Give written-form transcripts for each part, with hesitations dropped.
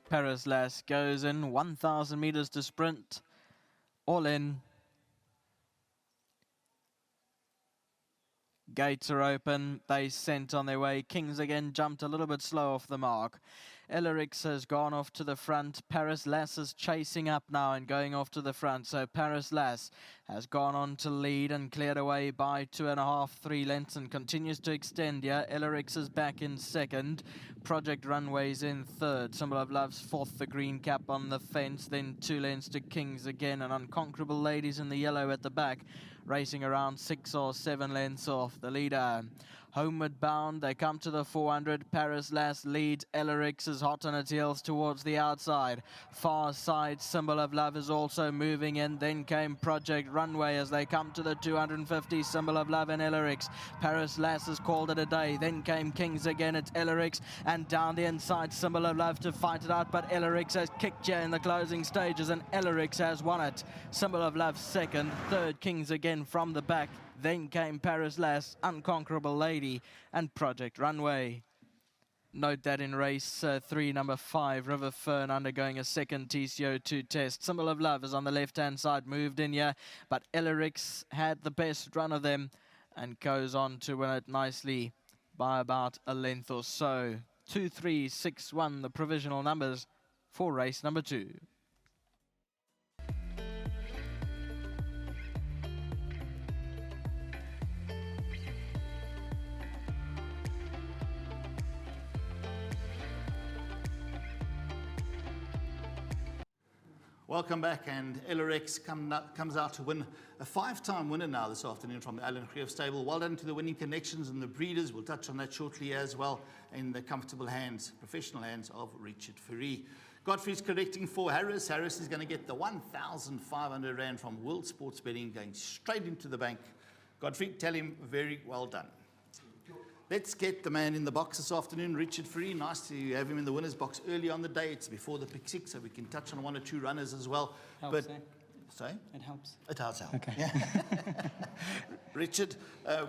Paris Lass goes in, 1,000 meters to sprint, all in. Gates are open, they sent on their way. Kings again jumped a little bit slow off the mark. ELLORIX has gone off to the front. Paris Lass is chasing up now and going off to the front. So Paris Lass has gone on to lead and cleared away by 2.5, 3 lengths and continues to extend here. ELLORIX is back in second. Project Runway's in third. Symbol of Love's fourth, the green cap on the fence. Then 2 lengths to Kings again. And Unconquerable Ladies in the yellow at the back, racing around 6 or 7 lengths off the leader. Homeward bound, they come to the 400. Paris Lass leads. ELLORIX is hot on its heels towards the outside. Far side, Symbol of Love is also moving in. Then came Project Runway as they come to the 250. Symbol of Love and ELLORIX. Paris Lass has called it a day. Then came Kings again. It's ELLORIX, and down the inside, Symbol of Love to fight it out. But ELLORIX has kicked here in the closing stages, and ELLORIX has won it. Symbol of Love second, third Kings again from the back. Then came Paris Lass, Unconquerable Lady, and Project Runway. Note that in race 3, number 5, River Fern undergoing a second TCO2 test. Symbol of Love is on the left-hand side, moved in here, but ELLORIX had the best run of them and goes on to win it nicely by about a length or so. 2, 3, 6, 1, the provisional numbers for race number 2. Welcome back, and ELLORIX comes out to win. A 5-time winner now this afternoon from the Alan Creef stable. Well done to the winning connections and the breeders. We'll touch on that shortly as well, in the comfortable hands, professional hands of Richard Fourie. Godfrey's correcting for Harris. Harris is going to get the 1,500 Rand from World Sports Betting going straight into the bank. Godfrey, tell him very well done. Let's get the man in the box this afternoon, Richard Fourie. Nice to have him in the winner's box early on the day. It's before the pick 6, so we can touch on 1 or 2 runners as well. Helps, but, sorry? It helps. It does help. Okay. Yeah. Richard,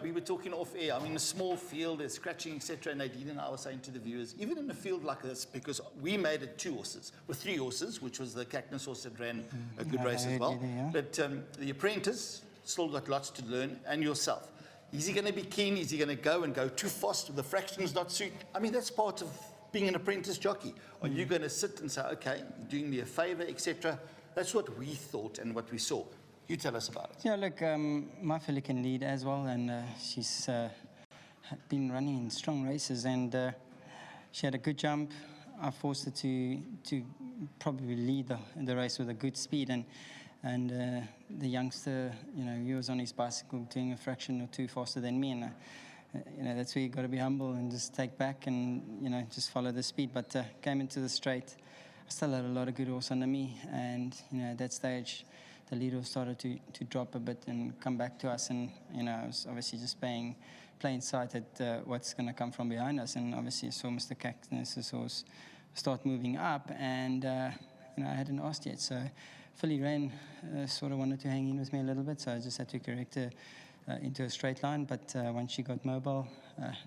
we were talking off air. I mean, a small field, there's scratching, etc. And Nadine and I were saying to the viewers, even in a field like this, because we made it 2 horses, with 3 horses, which was the Cactus horse that ran a good race as well. But the apprentice still got lots to learn, and yourself. Is he going to be keen? Is he going to go too fast? The fractions not suit? I mean, that's part of being an apprentice jockey. Are you going to sit and say, okay, you're doing me a favor, etc.? That's what we thought and what we saw. You tell us about it. Yeah, look, my filly can lead as well, and she's been running in strong races, and she had a good jump. I forced her to probably lead the race with a good speed, and the youngster, you know, he was on his bicycle doing a fraction or 2 faster than me, and you know, that's where you got to be humble and just take back and, you know, just follow the speed. But came into the straight, I still had a lot of good horse under me, and you know, at that stage the leader started to drop a bit and come back to us, and you know, I was obviously just playing sight at what's going to come from behind us, and obviously I saw Mr. Cactus's horse start moving up, and you know, I hadn't asked yet, so filly ran, sort of wanted to hang in with me a little bit, so I just had to correct her into a straight line. But once she got mobile,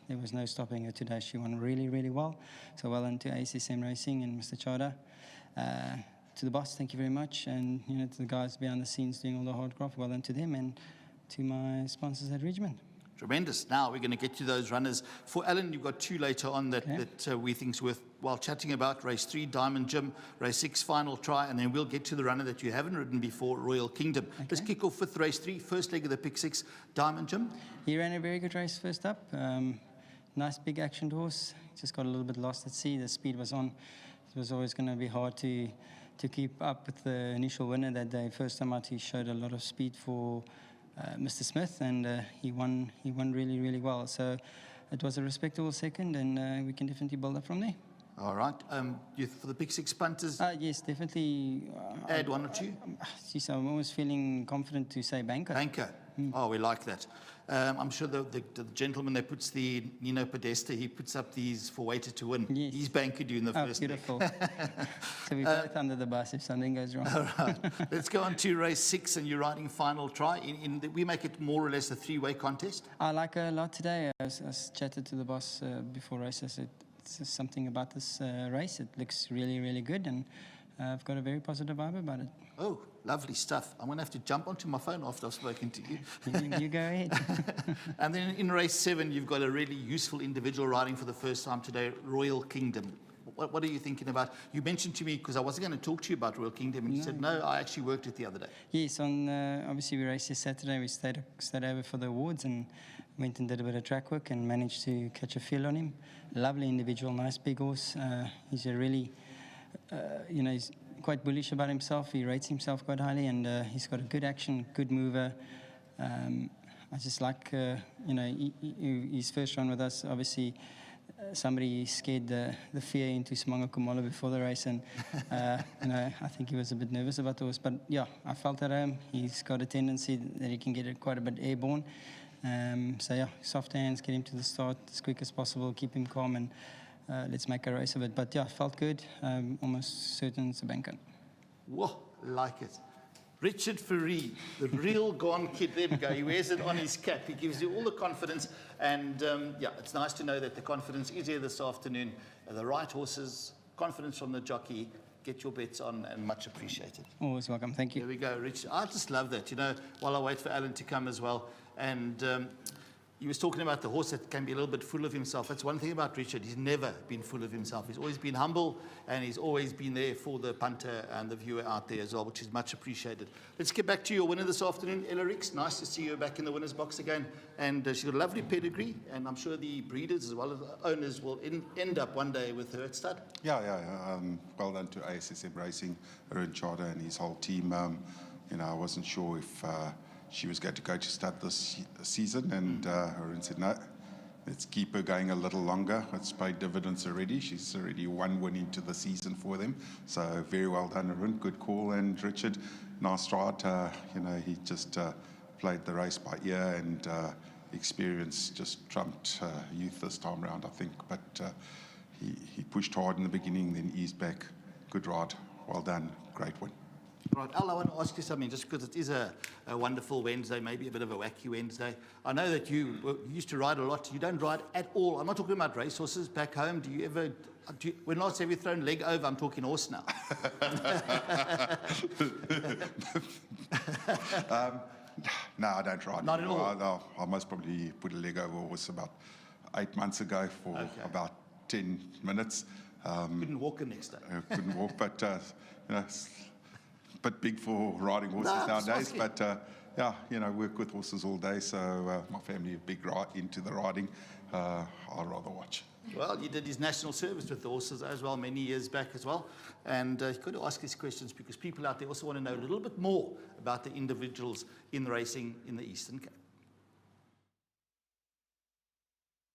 there was no stopping her today. She won really, really well. So well done to ACSM Racing and Mr. Chada. To the boss, thank you very much. And you know, to the guys behind the scenes doing all the hard graft, well done to them. And to my sponsors at Ridgemont. Tremendous. Now we're going to get to those runners. For Alan, you've got 2 later on that we think's worthwhile chatting about. Race 3, Diamond Gym. Race 6, Final Try. And then we'll get to the runner that you haven't ridden before, Royal Kingdom. Okay. Let's kick off with race 3, first leg of the pick 6, Diamond Gym. He ran a very good race first up. Nice big actioned horse. Just got a little bit lost at sea. The speed was on. It was always going to be hard to keep up with the initial winner that day. First time out, he showed a lot of speed for Mr. Smith, and he won really, really well. So it was a respectable second, and we can definitely build up from there. All right. For the pick 6 punters? Yes, definitely. Add 1 or 2? Geez, I'm always feeling confident to say Banker. Banker. Oh, we like that. I'm sure the gentleman that puts the Nino Podesta, he puts up these for Waiter to win. Yes. He's Banker doing the first beautiful. So we're both under the bus if something goes wrong. All right. Let's go on to race 6, and you're riding Final Try. We make it more or less a 3-way contest. I like her a lot today. I chatted to the boss before race. I said, something about this race. It looks really, really good, and I've got a very positive vibe about it. Oh, lovely stuff. I'm going to have to jump onto my phone after I've spoken to you. You go ahead. And then in race 7, you've got a really useful individual riding for the first time today, Royal Kingdom. What are you thinking about? You mentioned to me, because I wasn't going to talk to you about Royal Kingdom, and you said, no, I actually worked it the other day. Yes, obviously we raced this Saturday. We stayed over for the awards and went and did a bit of track work and managed to catch a feel on him. Lovely individual, nice big horse. He's a really, he's quite bullish about himself. He rates himself quite highly, and he's got a good action, good mover. I just like, his first run with us, obviously. Somebody scared the fear into Simanga Kumalo before the race, and I think he was a bit nervous about the horse. But yeah, I felt at home. He's got a tendency that he can get it quite a bit airborne. So yeah, soft hands, get him to the start as quick as possible, keep him calm, and let's make a race of it. But yeah, felt good. Almost certain it's a banker. Whoa, like it. Richard Fourie, the real Gone kid. There we go. He wears it on his cap. He gives you all the confidence. And, it's nice to know that the confidence is here this afternoon. The right horses, confidence from the jockey. Get your bets on, and much appreciated. Always welcome. Thank you. There we go, Richard. I just love that, while I wait for Alan to come as well. And he was talking about the horse that can be a little bit full of himself. That's one thing about Richard. He's never been full of himself. He's always been humble, and he's always been there for the punter and the viewer out there as well, which is much appreciated. Let's get back to your winner this afternoon, ELLORIX. Nice to see you back in the winner's box again. And she's got a lovely pedigree, and I'm sure the breeders as well as the owners will end up one day with her at stud. Yeah. Well done to ASSM Racing, Arun Charter and his whole team. I wasn't sure if she was going to go to stud this season, and Arun said, no, let's keep her going a little longer. It's paid dividends already. She's already one win into the season for them. So very well done, Arun. Good call. And Richard, nice ride. He just played the race by ear, and experience just trumped youth this time around, I think. But he pushed hard in the beginning, then eased back. Good ride. Well done. Great win. Right, Al, I want to ask you something, just because it is a wonderful Wednesday, maybe a bit of a wacky Wednesday. I know that you used to ride a lot. You don't ride at all. I'm not talking about racehorses back home. Do you ever, when last have you thrown leg over? I'm talking horse now. No, I don't ride. Not at all? I must probably put a leg over a horse about 8 months ago for about 10 minutes. Couldn't walk the next day. Couldn't walk, but it's a bit big for riding horses nowadays. But work with horses all day, so my family are big into the riding. I'd rather watch. Well, you did his national service with the horses as well many years back as well. And you've got to ask these questions because people out there also want to know a little bit more about the individuals in racing in the Eastern Cape.